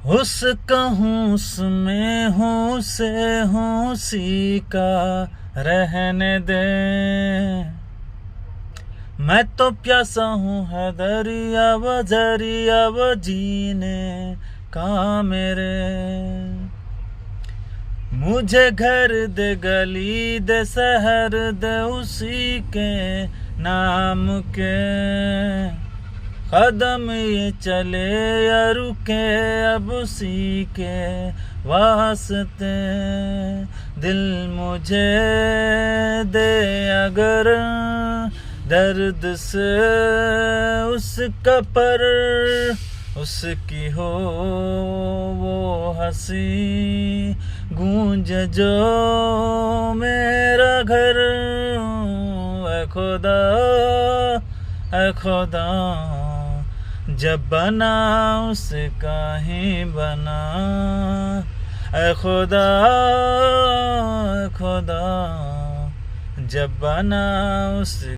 उसका हूस में हूँ से हूसी का रहने दे। मैं तो प्यासा हूँ है दरिया वो जीने का मेरे। मुझे घर दे गली दे शहर दे उसी के नाम के। कदम ये चले या रुके अब उसी के वास्ते। दिल मुझे दे अगर दर्द से उसका पर उसकी हो वो हंसी गूंज जो मेरा घर। ऐ खुदा जब बना उसका ही बना। ऐ खुदा जब बना उस